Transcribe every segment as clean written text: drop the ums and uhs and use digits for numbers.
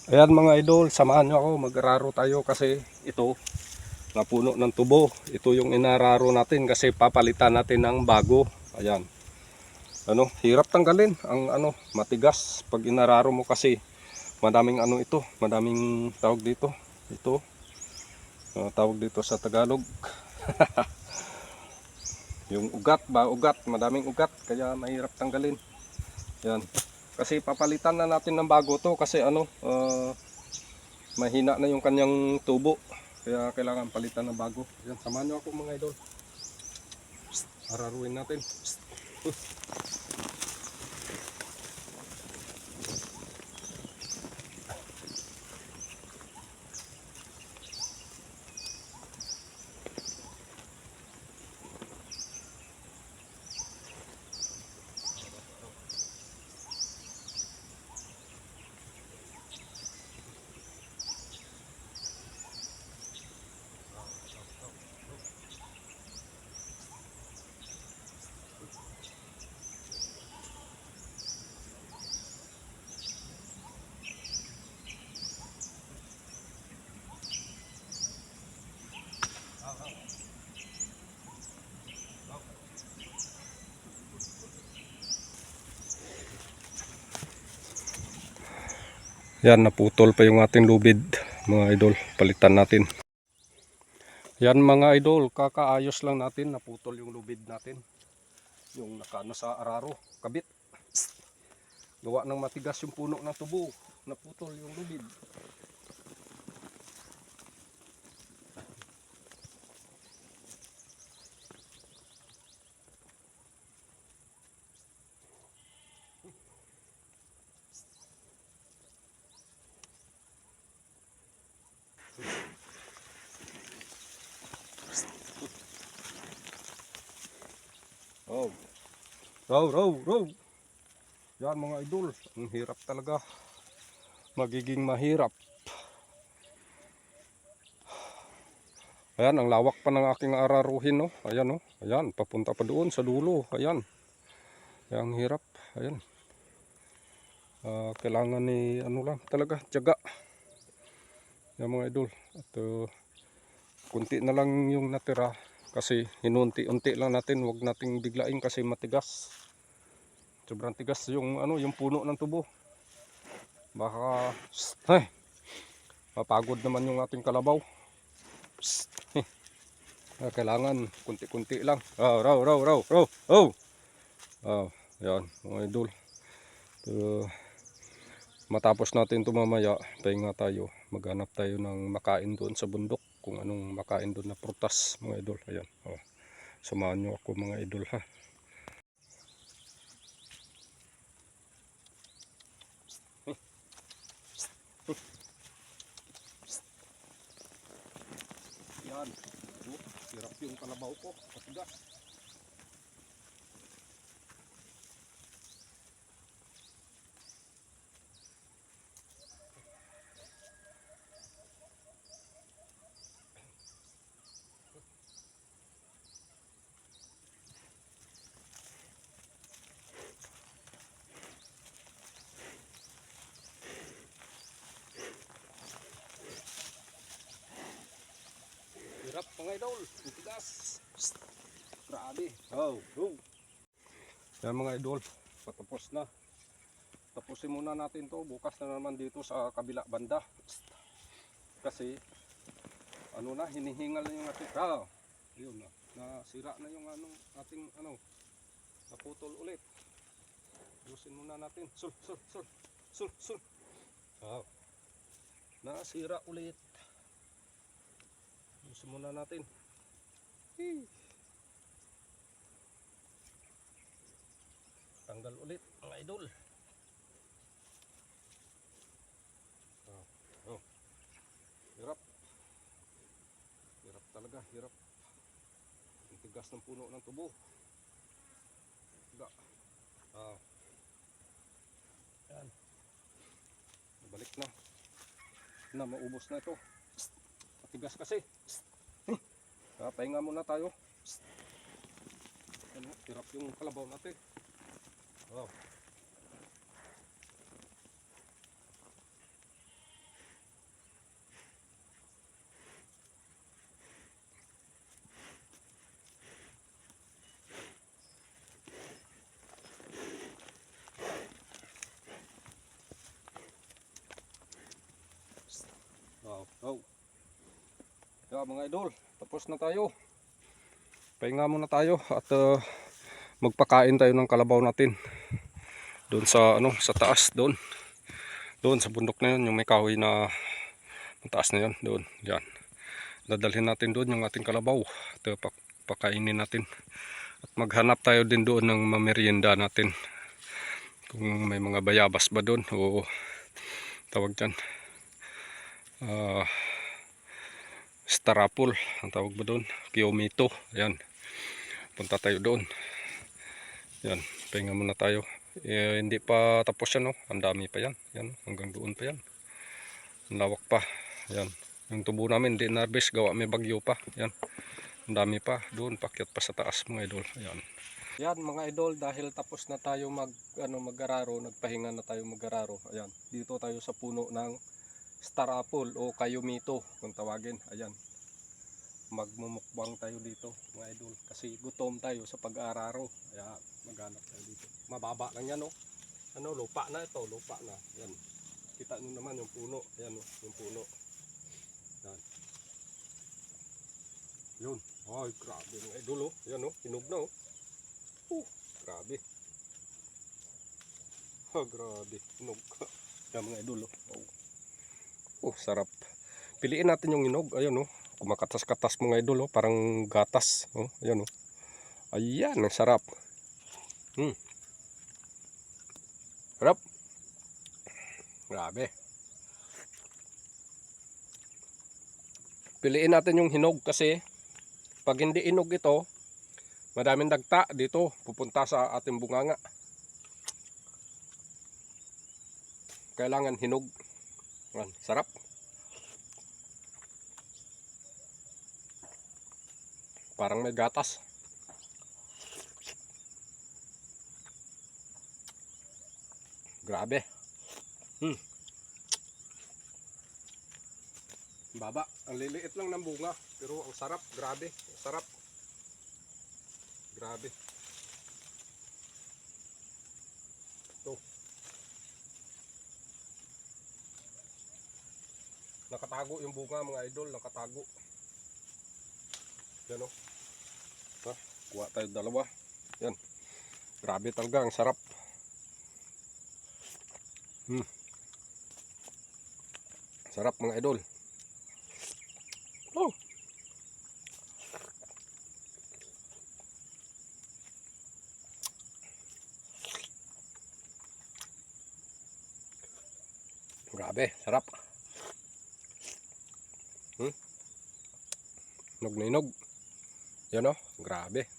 Ayan mga idol, samahan nyo ako, mag-araro tayo kasi ito, napuno ng tubo. Ito yung inararo natin kasi papalitan natin ng bago. Ayan. Hirap tanggalin ang matigas pag inararo mo kasi madaming ito, madaming tawag dito. Ito, tawag dito sa Tagalog. Yung ugat ba, madaming ugat kaya mahirap tanggalin. Ayan. Kasi papalitan na natin ng bago to kasi mahina na yung kanyang tubo. Kaya kailangan palitan ng bago. Yan, samahan nyo ako mga idol. Araruin natin. Yan, naputol pa yung ating lubid mga idol. Palitan natin. Yan mga idol, kakaayos lang natin. Naputol yung lubid natin. Yung nakano sa araro, kabit. Gawa ng matigas yung puno ng tubo. Naputol yung lubid. Oh. Row. Yan mga idol, ang hirap talaga. Magiging mahirap. Ayan, ang lawak pa ng aking araruhin, no. Ayan, no. Ayan, papunta pa doon sa dulo. Ayan. Ang hirap. Ayan. Kailangan ni lang talaga, tiyaga. Yan mga idol. At kunti na lang yung natira kasi hinunti-unti lang natin, wag nating biglain kasi matigas. Sobrang tigas yung yung puno ng tubo. Baka mapagod naman yung ating kalabaw. Kailangan kunti-kunti lang. Raw. Yan mga idol. Matapos natin ito mamaya, pahinga tayo. Maghanap tayo ng makain doon sa bundok. Kung anong makain doon na prutas mga idol. Ayan. Samahan nyo ako mga idol ha. Yan. Hirap yung kalabaw ko. Matigas. Hirap mga idol. Matigas. Grabe. Yan mga idol. Patapos na. Tapusin muna natin to. Bukas na naman dito sa kabila banda. Kasi hinihingal na yung ating yun na. Nasira na yung ating naputol ulit. Ayusin muna natin. Sul. Nasira ulit. Ayusin muna natin. Tanggal ulit mga idol. Hirap. Hirap talaga, hirap. Ang tigas ng puno ng tubo. Yan. Balik na. Maubos na ito. Matigas kasi. Pahinga muna tayo. Hirap yung kalabaw natin. Oh. Yeah, mga idol, tapos na tayo. Pahinga muna tayo at magpakain tayo ng kalabaw natin. Doon sa sa taas doon. Doon sa bundok na 'yon, yung may kahoy na mataas na 'yon, doon. Diyan. Dadalhin natin doon yung ating kalabaw at pakainin natin. At maghanap tayo din doon ng mamerienda natin. Kung may mga bayabas ba doon o tawag diyan. Star apple ang tawag ba doon, Kiyomiito. Ayan, punta tayo doon. Yan, pahinga muna tayo. Hindi pa tapos yan, ang dami pa yan. Yan, hanggang doon pa yan, ang lawak pa. Yan, yung tubo namin di narbis, gawa may bagyo pa. Yan, ang dami pa doon, pakyat pa sa taas mga idol. Ayan. Yan mga idol, dahil tapos na tayo mag-araro, nagpahinga na tayo mag-araro. Ayan, dito tayo sa puno ng Star apple o Kiyomiito kung tawagin. Ayan, magmumukbang tayo dito mga idol kasi gutom tayo sa pag-aararo. Kaya maghanap tayo dito. Mababa lang yan, lupa na ito, lupa na. Ayan, kita nyo naman yung puno. Ayan, yung puno. Ayan. Yun, ay grabe mga idol. Ayan, hinog na. Grabe. Grabe, hinog. Ayan mga idol. Sarap. Piliin natin yung hinog. Ayan, kumakatas-katas mga idol, parang gatas. Ayan, ayan, ang sarap. Sarap. Grabe. Piliin natin yung hinog kasi pag hindi hinog ito, madaming dagta dito pupunta sa ating bunganga. Kailangan hinog. Ayan, sarap. Parang may gatas. Grabe. Baba. Ang liliit lang ng bunga. Pero ang sarap. Grabe. Ang sarap. Grabe. Ito. Nakatago yung bunga mga idol. Nakatago. Yan kuha tayo dalawa. Yan. Grabe talaga. Ang sarap. Sarap mga idol. Grabe, sarap. Inog na inog. Yan grabe.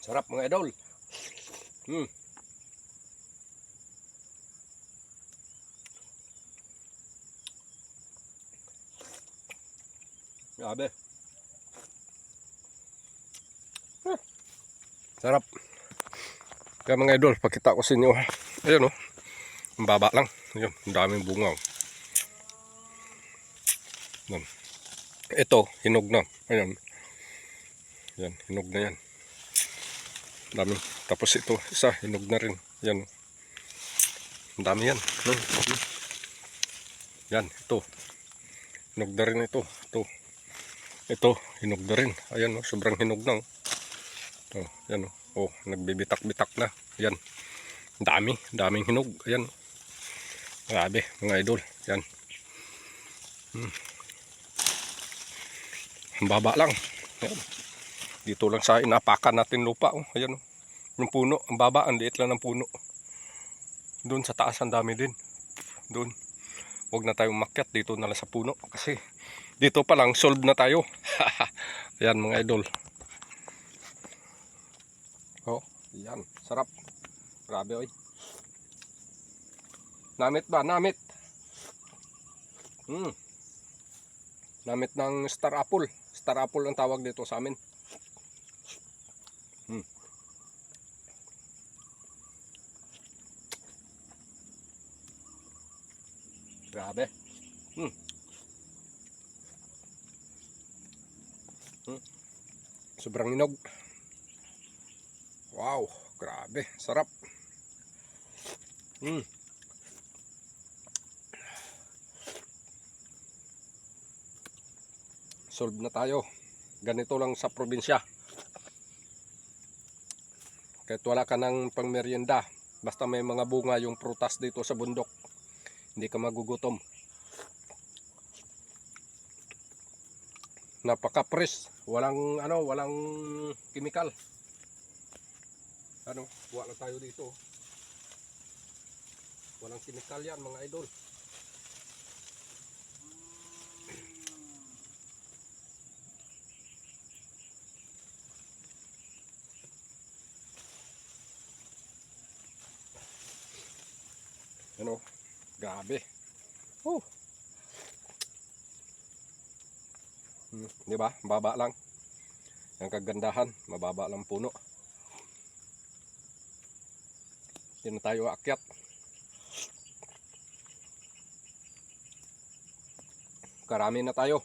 Sarap mga idol. Grabe. Sarap. Kaya mga idol, pakita ko sa inyo. Ayun ang baba lang. Ayun, ang daming bunga. Ito, hinog na. Ayun. Yan, hinog na yan. Dami. Tapos ito, isa, hinog na rin. Yan. Ang dami yan. Yan, ito. Hinog na rin ito. Ito, hinog na rin. Ayan, sobrang hinog na. Yan, nagbibitak-bitak na. Yan. Daming hinog. Ayan. Grabe, mga idol. Yan. Ang baba lang. Ayan. Dito lang sa inapakan natin lupa. Ayan. Yung puno, ang baba, ang liit lang ng puno. Doon sa taas, ang dami din. Doon. Huwag na tayong umakyat. Dito na lang sa puno. Kasi dito pa lang, solve na tayo. Ayan, mga idol. Yan, sarap. Grabe, oy. Namit ba? Namit. Namit ng star apple. Star apple ang tawag dito sa amin. Grabe. Sobrang hinog. Wow, grabe, sarap. Solve na tayo. Ganito lang sa probinsya. Kahit wala ka ng pangmeryenda, basta may mga bunga yung prutas dito sa bundok, hindi ka magugutom. Napaka-fresh, walang chemical. Wala tayo dito. Walang chemical yan, mga idol. Grabe. Di ba? Baba lang. Ang kagandahan, mababa lang puno. Hindi na tayo aakyat. Karami na tayo.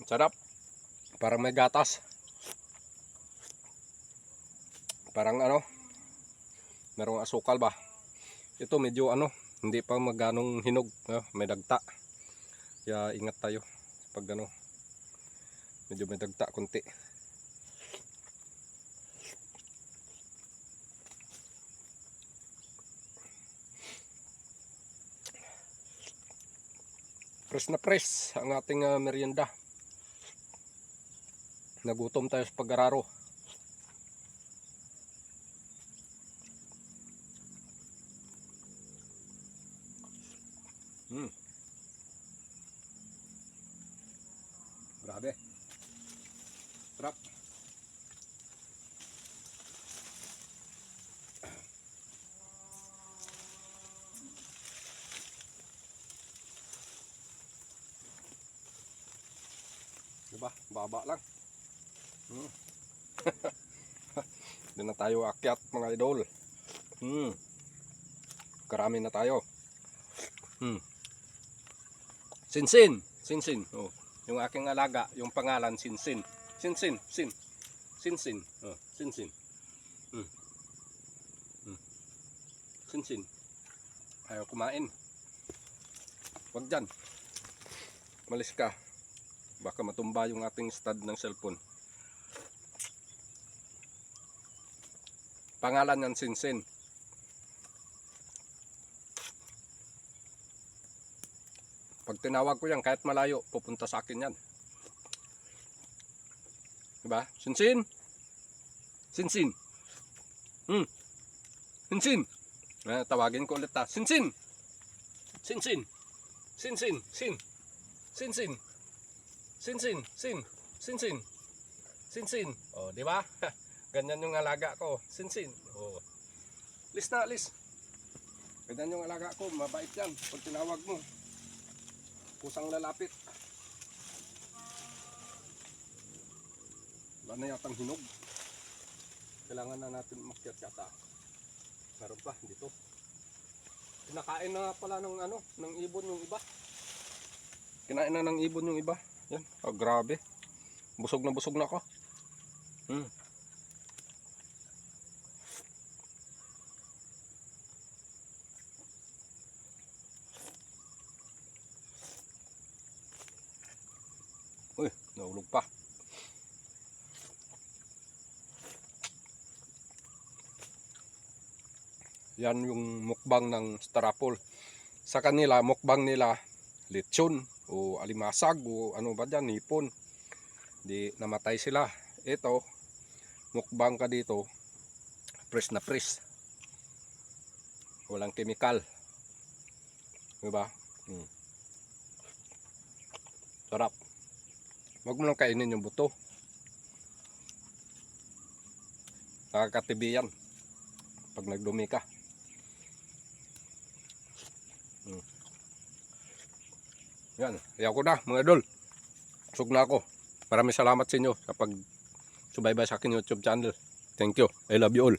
Sarap. Parang may gatas. Parang merong asukal ba. Ito medyo hindi pa maganong hinog, may dagta. Kaya ingat tayo pag medyo may dagta konti. Press na press ang ating merienda. Nagutom tayo sa pag-araro. Grabe. Sarap. Diba? Baba lang. Doon na tayo akyat, mga idol. Karami na tayo. Sinsin. Sinsin. Yung aking alaga, yung pangalan Sinsin. Sinsin. Sinsin. Sinsin. Sinsin. Ayaw kumain. Wag dyan. Malis ka. Baka matumba yung ating stud ng cellphone. Pangalan yan Sinsin. Pag tinawag ko yan, kahit malayo, pupunta sa akin yan. Diba? Sinsin. Sinsin. Sinsin. Tawagin ko ulit ha. Sinsin. Sinsin. Sinsin. Sin. Sinsin. Sinsin. Sin. Sinsin. Sinsin. Di ba? Ganyan yung alaga ko. Sinsin. Lis na, lis. Ganyan yung alaga ko. Mabait yan. Pag tinawag mo, kusang lalapit. Wala na yatang hinog. Kailangan na natin umakyat yata. Meron pa dito. Kinakain na pala ng ibon yung iba. Kinain na ng ibon yung iba. Yan. Grabe. Busog na ako. Uy, nahulog pa. Yan yung mukbang ng Starapol. Sa kanila, mukbang nila lechon o alimasag o ano ba dyan, hipon. Di namatay sila. Ito, mukbang ka dito, fresh na fresh. Walang chemical. Diba? Sarap. Wag mo lang kainin yung buto. Nakakatibi yan pag nagdumi ka. Yan, ayaw ko na mga idol. Busog na ako. Maraming salamat sa inyo sa pag-subaybay sa akin YouTube channel. Thank you. I love you all.